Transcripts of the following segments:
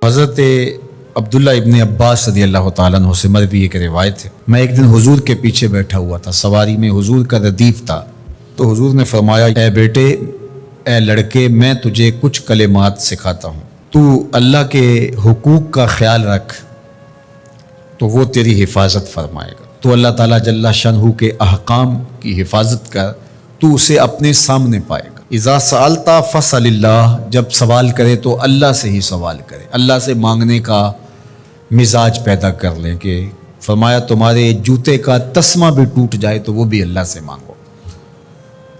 حضرت عبداللہ ابن عباس رضی اللہ تعالیٰ عنہ سے مروی ایک روایت ہے، میں ایک دن حضور کے پیچھے بیٹھا ہوا تھا، سواری میں حضور کا ردیف تھا، تو حضور نے فرمایا اے بیٹے، اے لڑکے، میں تجھے کچھ کلمات سکھاتا ہوں، تو اللہ کے حقوق کا خیال رکھ تو وہ تیری حفاظت فرمائے گا۔ تو اللہ تعالیٰ جل شانہ کے احکام کی حفاظت کر، تو اسے اپنے سامنے پائے گا۔ اذا سألت فاسأل اللہ، جب سوال کرے تو اللہ سے ہی سوال کرے، اللہ سے مانگنے کا مزاج پیدا کر لیں کہ فرمایا تمہارے جوتے کا تسمہ بھی ٹوٹ جائے تو وہ بھی اللہ سے مانگو۔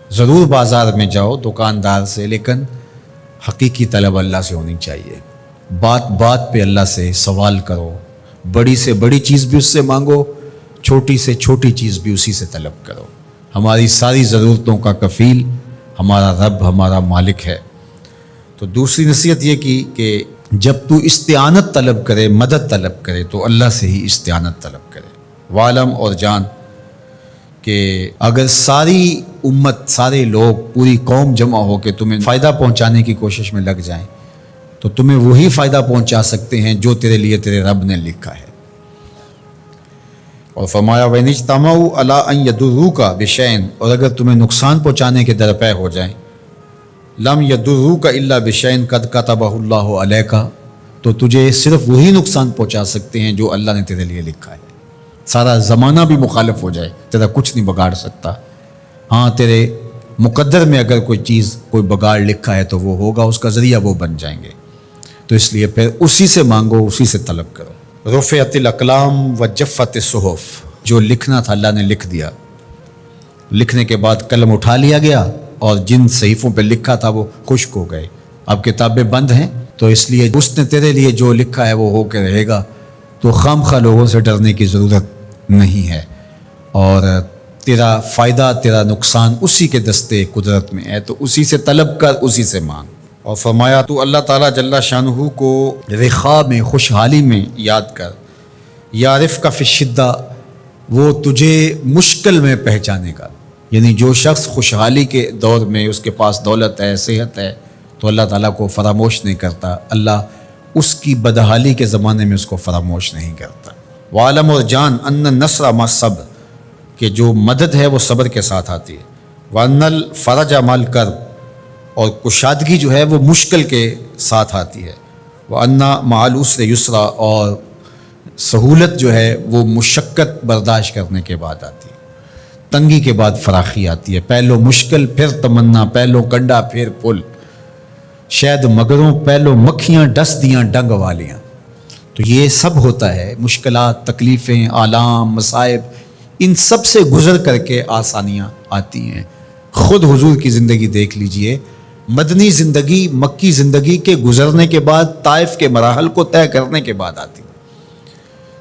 ضرور بازار میں جاؤ دکاندار سے، لیکن حقیقی طلب اللہ سے ہونی چاہیے۔ بات بات پہ اللہ سے سوال کرو، بڑی سے بڑی چیز بھی اس سے مانگو، چھوٹی سے چھوٹی چیز بھی اسی سے طلب کرو۔ ہماری ساری ضرورتوں کا کفیل ہمارا رب، ہمارا مالک ہے۔ تو دوسری نصیحت یہ کی کہ جب تو استعانت طلب کرے، مدد طلب کرے تو اللہ سے ہی استعانت طلب کرے۔ وعلم، اور جان کہ اگر ساری امت، سارے لوگ، پوری قوم جمع ہو کے تمہیں فائدہ پہنچانے کی کوشش میں لگ جائیں تو تمہیں وہی فائدہ پہنچا سکتے ہیں جو تیرے لیے تیرے رب نے لکھا ہے۔ اور فرمایا وَإِنِ اجْتَمَعُوا عَلَىٰ أَن يَضُرُّوكَ بِشَيْءٍ، اور اگر تمہیں نقصان پہنچانے کے درپے ہو جائیں، لَمْ يَضُرُّوكَ إِلَّا بِشَيْءٍ قَدْ كَتَبَهُ اللَّهُ عَلَيْكَ، تو تجھے صرف وہی نقصان پہنچا سکتے ہیں جو اللہ نے تیرے لیے لکھا ہے۔ سارا زمانہ بھی مخالف ہو جائے، تیرا کچھ نہیں بگاڑ سکتا۔ ہاں، تیرے مقدر میں اگر کوئی چیز، کوئی بگاڑ لکھا ہے تو وہ ہوگا، اس کا ذریعہ وہ بن جائیں گے۔ تو اس لیے پھر اسی سے مانگو، اسی سے طلب کرو۔ رفعت الاقلام وجفت الصحف، جو لکھنا تھا اللہ نے لکھ دیا، لکھنے کے بعد قلم اٹھا لیا گیا اور جن صحیفوں پہ لکھا تھا وہ خشک ہو گئے، اب کتابیں بند ہیں، تو اس لیے اس نے تیرے لیے جو لکھا ہے وہ ہو کے رہے گا، تو خام خواہ لوگوں سے ڈرنے کی ضرورت نہیں ہے، اور تیرا فائدہ، تیرا نقصان اسی کے دستے قدرت میں ہے، تو اسی سے طلب کر، اسی سے مانگ۔ اور فرمایا تو اللہ تعالیٰ جل شانہ کو رخاء میں، خوشحالی میں یاد کر، یعرف کا فی الشدہ، وہ تجھے مشکل میں پہچانے گا۔ یعنی جو شخص خوشحالی کے دور میں اس کے پاس دولت ہے، صحت ہے، تو اللہ تعالیٰ کو فراموش نہیں کرتا، اللہ اس کی بدحالی کے زمانے میں اس کو فراموش نہیں کرتا۔ وعلم، اور جان، ان النصر مع الصبر، کہ جو مدد ہے وہ صبر کے ساتھ آتی ہے۔ وان الفرج مع الکرب، اور کشادگی جو ہے وہ مشکل کے ساتھ آتی ہے۔ وان مع العسر یسرا، اور سہولت جو ہے وہ مشقت برداشت کرنے کے بعد آتی ہے، تنگی کے بعد فراخی آتی ہے۔ پہلو مشکل پھر تمنا، پہلو کنڈا پھر پل، شاید مگروں پہلو مکھیاں ڈس دیاں ڈنگ والیاں۔ تو یہ سب ہوتا ہے، مشکلات، تکلیفیں، آلام، مصائب، ان سب سے گزر کر کے آسانیاں آتی ہیں۔ خود حضور کی زندگی دیکھ لیجئے، مدنی زندگی، مکی زندگی کے گزرنے کے بعد طائف کے مراحل کو طے کرنے کے بعد آتی۔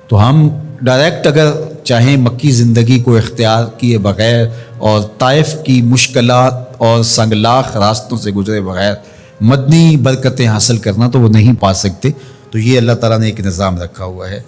تو ہم ڈائریکٹ اگر چاہیں مکی زندگی کو اختیار کیے بغیر اور طائف کی مشکلات اور سنگلاخ راستوں سے گزرے بغیر مدنی برکتیں حاصل کرنا، تو وہ نہیں پا سکتے۔ تو یہ اللہ تعالیٰ نے ایک نظام رکھا ہوا ہے۔